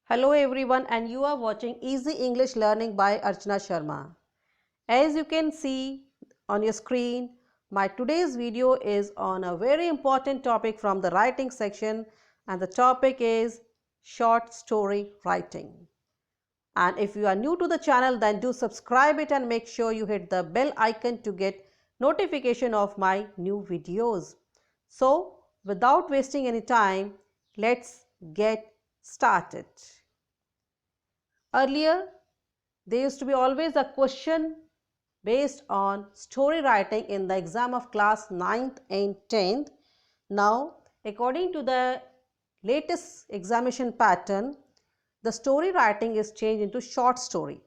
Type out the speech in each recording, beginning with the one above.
Hello everyone, and you are watching Easy English Learning by Archana Sharma. As you can see on your screen, my today's video is on a very important topic from the writing section, and the topic is short story writing. And if you are new to the channel, then do subscribe it and make sure you hit the bell icon to get notification of my new videos. So without wasting any time, let's get started. Earlier, there used to be always a question based on story writing in the exam of class 9th and 10th. Now, according to the latest examination pattern, the story writing is changed into short story.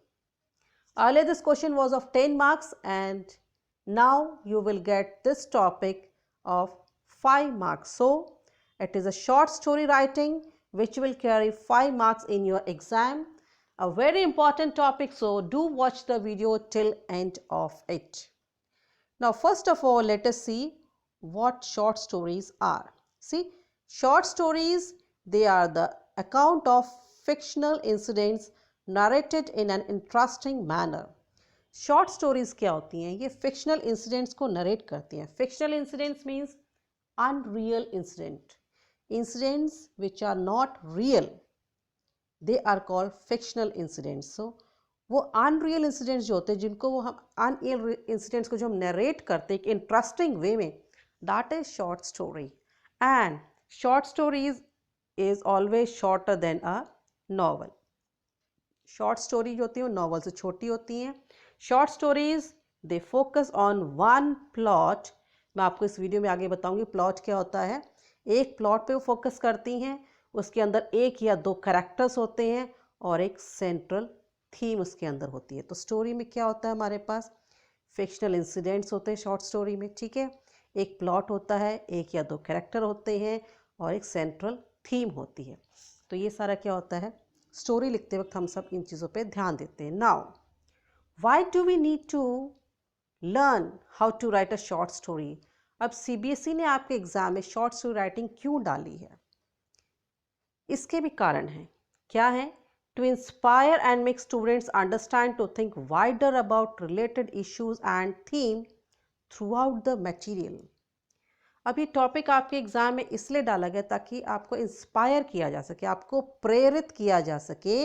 Earlier, this question was of 10 marks, and now you will get this topic of 5 marks. So, it is a short story writing which will carry 5 marks in your exam. A very important topic, so do watch the video till end of it. Now, first of all, let us see what short stories are. See, short stories, they are the account of fictional incidents narrated in an interesting manner. Short stories क्या होती हैं? ये fictional incidents को narrate करती हैं. Fictional incidents means unreal incident. Incidents which are not real, they are called fictional incidents. So वो unreal incidents जो होते हैं, जिनको वो हम अनरियल इंसिडेंट्स को जो हम नरेट करते हैं एक इंटरेस्टिंग वे में, that is short story. And short stories is always shorter than a novel. Short story जो होती है वो नॉवल से छोटी होती हैं. Short stories they focus on one plot. मैं आपको इस वीडियो में आगे बताऊंगी प्लॉट क्या होता है. एक प्लॉट पे वो फोकस करती हैं, उसके अंदर एक या दो कैरेक्टर्स होते हैं और एक सेंट्रल थीम उसके अंदर होती है. तो स्टोरी में क्या होता है, हमारे पास फिक्शनल इंसिडेंट्स होते हैं शॉर्ट स्टोरी में, ठीक है. एक प्लॉट होता है, एक या दो कैरेक्टर होते हैं और एक सेंट्रल थीम होती है. तो ये सारा क्या होता है, स्टोरी लिखते वक्त हम सब इन चीज़ों पे ध्यान देते हैं. Now why do we need to learn how to write a short story? अब सीबीएसई ने आपके एग्जाम में शॉर्ट स्टोरी राइटिंग क्यों डाली है? इसके भी कारण हैं. क्या है? To inspire and make students understand to think wider about related issues and theme throughout the material. अब ये टॉपिक आपके एग्जाम में इसलिए डाला गया ताकि आपको इंस्पायर किया जा सके, आपको प्रेरित किया जा सके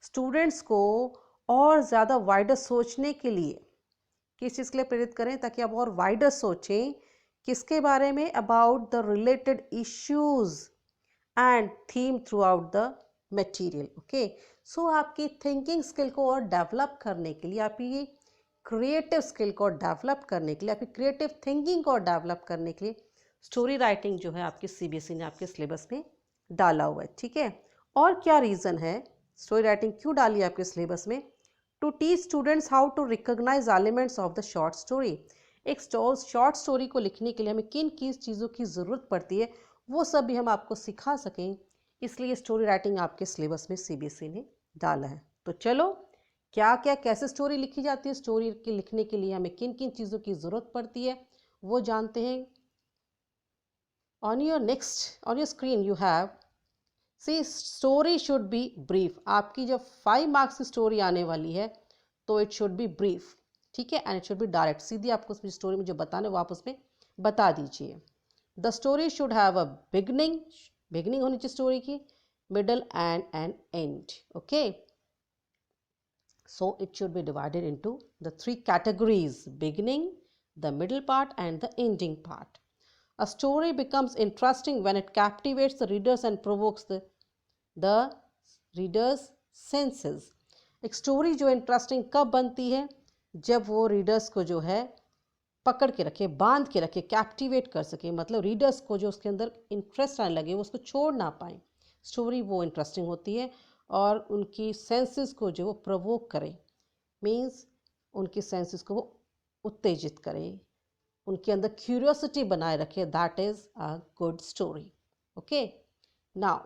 स्टूडेंट्स को और ज़्यादा वाइडर सोचने के लिए. किस चीज़ के लिए प्रेरित करें? ताकि आप और वाइडर सोचें. किसके बारे में? About the related issues and theme throughout the material. Okay, so आपकी थिंकिंग स्किल को और डेवलप करने के लिए, आपकी क्रिएटिव स्किल को डेवलप करने के लिए, आपकी क्रिएटिव थिंकिंग को डेवलप करने के लिए स्टोरी राइटिंग जो है आपके सीबीएसई ने आपके सिलेबस में डाला हुआ है, ठीक है. और क्या रीज़न है स्टोरी राइटिंग क्यों डाली है आपके सिलेबस में? To teach students how to recognise elements of the short story. एक शॉर्ट स्टोरी को लिखने के लिए हमें किन किस चीज़ों की ज़रूरत पड़ती है वो सब भी हम आपको सिखा सकें, इसलिए स्टोरी राइटिंग आपके सिलेबस में सीबीएसई ने डाला है. तो चलो, क्या क्या कैसे स्टोरी लिखी जाती है, स्टोरी के लिखने के लिए हमें किन किन चीज़ों की ज़रूरत पड़ती है वो जानते हैं. On your screen you have, see story should be brief. आपकी जब 5 मार्क्स की स्टोरी आने वाली है तो इट शुड बी ब्रीफ, ठीक है, and it should be direct. सीधी आपको उसमें स्टोरी में जो बताना है वो आप उसमें बता दीजिए. The story should have a beginning, beginning होनी चाहिए स्टोरी की, middle and an end. Okay, so it should be divided into the 3 categories: beginning, the middle part and the ending part. A story becomes interesting when it captivates the readers and provokes the readers senses. एक story जो interesting कब बनती है? जब वो readers को जो है पकड़ के रखे, बांध के रखे, कैप्टिवेट कर सके, मतलब रीडर्स को जो उसके अंदर इंटरेस्ट आने लगे वो उसको छोड़ ना पाए. स्टोरी वो इंटरेस्टिंग होती है और उनकी सेंसेस को जो वो प्रोवोक करे, मीन्स उनकी सेंसेस को वो उत्तेजित करे, उनके अंदर क्यूरियोसिटी बनाए रखे. That is a good story. Okay, now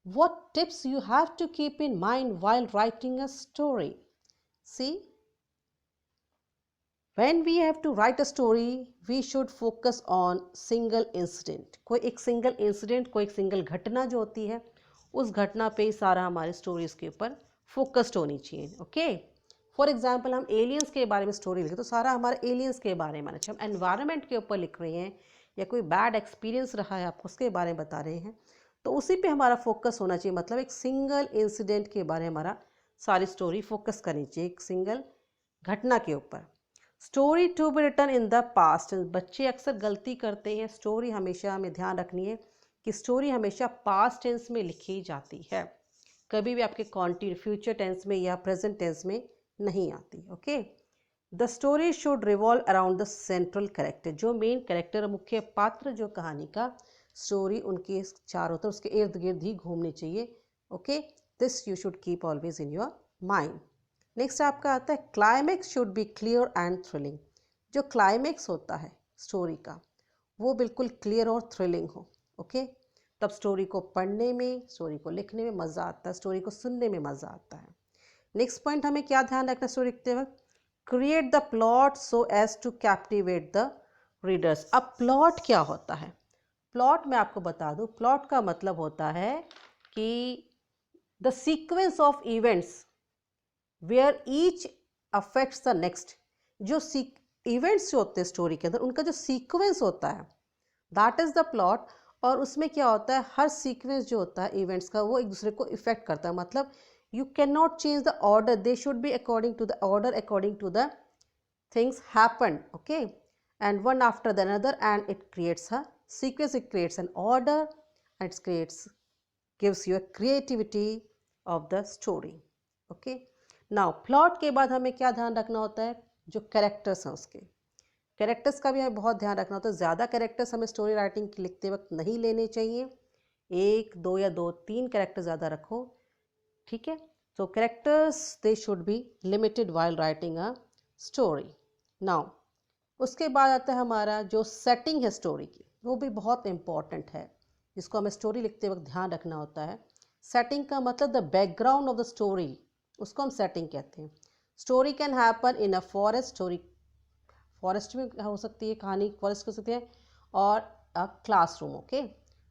what tips you have to keep in mind while writing a story? See, when we have to write a story we should focus on single incident. कोई एक single incident, कोई एक single घटना जो होती है उस घटना पे ही सारा हमारे स्टोरीज़ के ऊपर फोकस्ड होनी चाहिए। ओके, फॉर एग्जाम्पल हम एलियंस के बारे में स्टोरी लिखे तो सारा हमारा एलियंस के बारे में, अच्छा हम एनवायरनमेंट के ऊपर लिख रहे हैं या कोई बैड एक्सपीरियंस रहा है आपको उसके बारे में बता रहे हैं, तो उसी पे हमारा फोकस होना चाहिए। मतलब एक सिंगल इंसिडेंट के बारे में हमारा सारी स्टोरी फोकस करनी चाहिए, एक सिंगल घटना के ऊपर। Story to be written in the past, बच्चे अक्सर गलती करते हैं। स्टोरी हमेशा हमें ध्यान रखनी है कि स्टोरी हमेशा पास्ट टेंस में लिखी जाती है, कभी भी आपके कॉन्टिन्यू फ्यूचर टेंस में या प्रेजेंट टेंस में नहीं आती। Okay, the story should revolve around the central character, जो मेन कैरेक्टर मुख्य पात्र जो कहानी का, स्टोरी उनके चारों तरफ उसके इर्द गिर्द ही घूमनी चाहिए। Okay, this you should keep always in your mind. Next आपका आता है climax should be clear and thrilling. जो क्लाइमेक्स होता है स्टोरी का वो बिल्कुल क्लियर और थ्रिलिंग हो। ओके, तब स्टोरी को पढ़ने में, स्टोरी को लिखने में मज़ा आता है, स्टोरी को सुनने में मज़ा आता है। नेक्स्ट पॉइंट हमें क्या ध्यान रखना स्टोरी लिखते वक्त, create the plot so as to captivate the readers. अब प्लॉट क्या होता है? प्लॉट मैं आपको बता दूं, प्लॉट का मतलब होता है कि the sequence of events where each affects the next. जो इवेंट्स जो होते हैं स्टोरी के अंदर उनका जो सीक्वेंस होता है दैट इज़ द प्लॉट। और उसमें क्या होता है, हर सीक्वेंस जो होता है इवेंट्स का वो एक दूसरे को इफेक्ट करता है। मतलब you cannot change the order, they should be according to the order, according to the things happened. Okay, and one after the another, and it creates a sequence, it creates an order, and it creates, gives you a creativity of the story. Okay, now plot के बाद हमें क्या ध्यान रखना होता है, जो characters हैं उसके कैरेक्टर्स का भी हमें बहुत ध्यान रखना होता है। ज़्यादा कैरेक्टर्स हमें स्टोरी राइटिंग लिखते वक्त नहीं लेने चाहिए, एक दो या दो तीन कैरेक्टर ज़्यादा रखो, ठीक है। So characters they should be limited while writing a story. Now उसके बाद आता है हमारा जो सेटिंग है स्टोरी की, वो भी बहुत इंपॉर्टेंट है, जिसको हमें स्टोरी लिखते वक्त ध्यान रखना होता है। सेटिंग का मतलब the background of the story, उसको हम सेटिंग कहते हैं। Story can happen in a forest, story forest में हो सकती है, कहानी फॉरेस्ट हो सकती है, और अ क्लासरूम। ओके,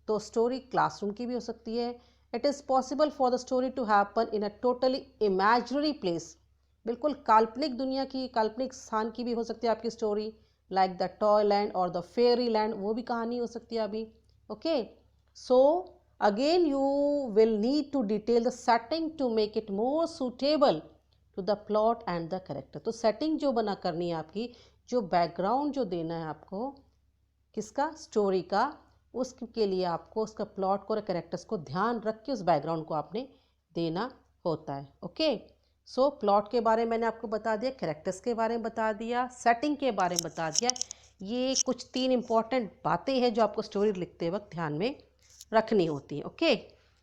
तो स्टोरी क्लासरूम की भी हो सकती है। It is possible for the story to happen in a totally imaginary place, बिल्कुल काल्पनिक दुनिया की, काल्पनिक स्थान की भी हो सकती है आपकी story, like the toy land और द फेयरी लैंड, वो भी कहानी हो सकती है अभी। Okay, so again you will need to detail the setting to make it more suitable to the plot and the character. तो सेटिंग जो बना करनी है आपकी, जो बैकग्राउंड जो देना है आपको किसका, स्टोरी का, उसके लिए आपको उसका प्लॉट को और कैरेक्टर्स को ध्यान रख के उस बैकग्राउंड को आपने देना होता है। ओके, सो प्लॉट के बारे में मैंने आपको बता दिया, कैरेक्टर्स के बारे में बता दिया, सेटिंग के बारे में बता दिया। ये कुछ तीन इंपॉर्टेंट बातें हैं जो आपको स्टोरी लिखते वक्त ध्यान में रखनी होती है। ओके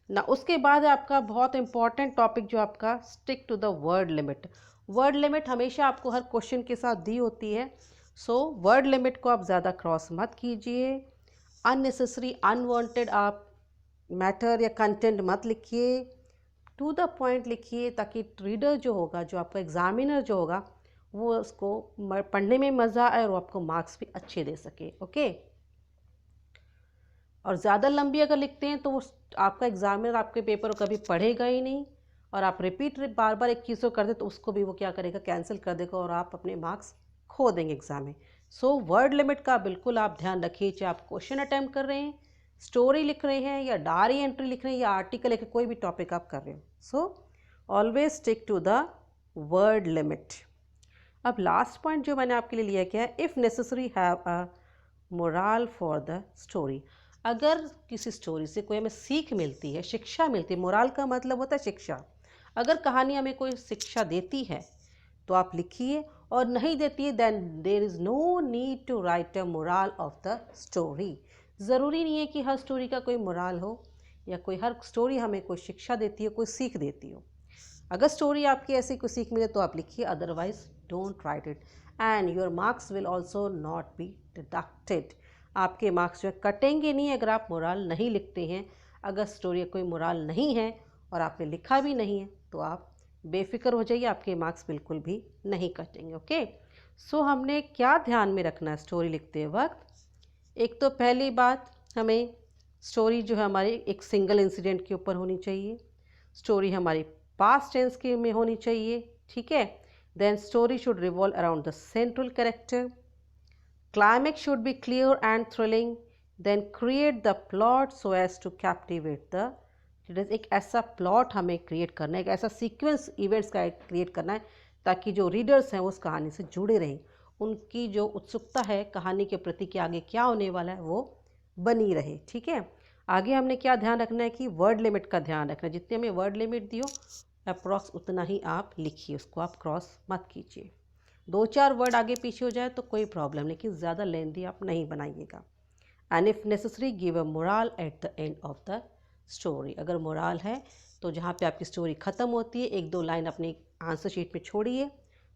ना, उसके बाद आपका बहुत इंपॉर्टेंट टॉपिक जो आपका stick to the word limit. Word limit हमेशा आपको हर क्वेश्चन के साथ दी होती है। सो वर्ड लिमिट को आप ज़्यादा क्रॉस मत कीजिए, अननेसेसरी अनवांटेड आप मैटर या कंटेंट मत लिखिए, टू द पॉइंट लिखिए, ताकि रीडर जो होगा, जो आपका एग्जामिनर जो होगा, वो उसको पढ़ने में मज़ा आए और वो आपको मार्क्स भी अच्छे दे सके। ओके, और ज़्यादा लंबी अगर लिखते हैं तो वो आपका एग्जामिनर आपके पेपर को कभी पढ़ेगा ही नहीं, और आप रिपीट बार बार एक चीज़ को कर दे तो उसको भी वो क्या करेगा, कैंसिल कर देगा, और आप अपने मार्क्स खो देंगे एग्जाम में। सो वर्ड लिमिट का बिल्कुल आप ध्यान रखिए, चाहे आप क्वेश्चन अटैम्प्ट कर रहे हैं, स्टोरी लिख रहे हैं, या डायरी एंट्री लिख रहे हैं, या आर्टिकल लिख रहे हैं, कोई भी टॉपिक आप कर रहे हो। So always stick to the word limit. अब लास्ट पॉइंट जो मैंने आपके लिए लिया क्या है, if necessary have a moral for the story. अगर किसी स्टोरी से कोई हमें सीख मिलती है, शिक्षा मिलती है, मोरल का मतलब होता है शिक्षा, अगर कहानी हमें कोई शिक्षा देती है तो आप लिखिए, और नहीं देती है then there is no need to write a moral of the story. ज़रूरी नहीं है कि हर स्टोरी का कोई मोरल हो, या कोई हर स्टोरी हमें कोई शिक्षा देती हो, कोई सीख देती हो। अगर स्टोरी आपकी ऐसी कोई सीख मिले तो आप लिखिए, otherwise don't write it, and your marks will also not be deducted. आपके मार्क्स जो है कटेंगे नहीं अगर आप मोरल नहीं लिखते हैं। अगर स्टोरी कोई मोरल नहीं है और आपने लिखा भी नहीं है तो आप बेफिक्र हो जाइए, आपके मार्क्स बिल्कुल भी नहीं कटेंगे। ओके, सो हमने क्या ध्यान में रखना है स्टोरी लिखते वक्त, एक तो पहली बात हमें स्टोरी जो है हमारी एक सिंगल इंसिडेंट के ऊपर होनी चाहिए, स्टोरी हमारी पास्ट टेंस के में होनी चाहिए, ठीक है। Then story should revolve around the central character, climax should be clear and thrilling, then create the plot so as to captivate the readers. एक ऐसा प्लॉट हमें क्रिएट करना है, एक ऐसा सीक्वेंस इवेंट्स का क्रिएट करना है ताकि जो रीडर्स हैं उस कहानी से जुड़े रहें, उनकी जो उत्सुकता है कहानी के प्रति कि आगे क्या होने वाला है वो बनी रहे, ठीक है। आगे हमने क्या ध्यान रखना है कि वर्ड लिमिट का ध्यान रखना है, जितने हमें वर्ड लिमिट दियो अप्रॉक्स उतना ही आप लिखिए, उसको आप क्रॉस मत कीजिए। 2-4 वर्ड आगे पीछे हो जाए तो कोई प्रॉब्लम, लेकिन ज़्यादा लेंथी आप नहीं बनाइएगा। And if necessary give a moral at the end of the story. अगर मोरल है तो जहाँ पे आपकी स्टोरी ख़त्म होती है 1-2 लाइन अपने आंसर शीट में छोड़िए,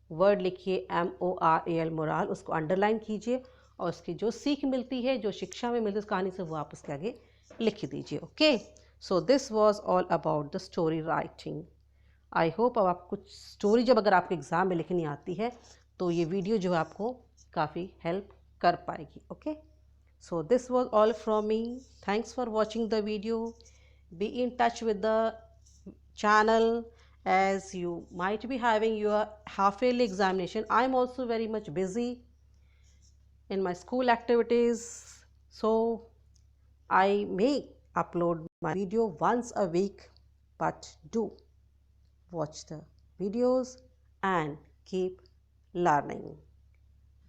वर्ड लिखिए MORAL मोरल, उसको अंडरलाइन कीजिए और उसकी जो सीख मिलती है, जो शिक्षा में मिलती है उस कहानी से, वो आप उसके आगे लिख दीजिए। Okay, so this was all about the story writing. I hope अब आप कुछ स्टोरी जब अगर आपके एग्ज़ाम में लिखनी आती है तो ये वीडियो जो है आपको काफ़ी हेल्प कर पाएगी। Okay, so this was all from me, thanks for watching the video, be in touch with the channel as you might be having your half yearly examination. I am also very much busy in my school activities, so I may upload my video once a week, but do watch the videos and keep learning.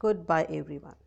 Goodbye everyone.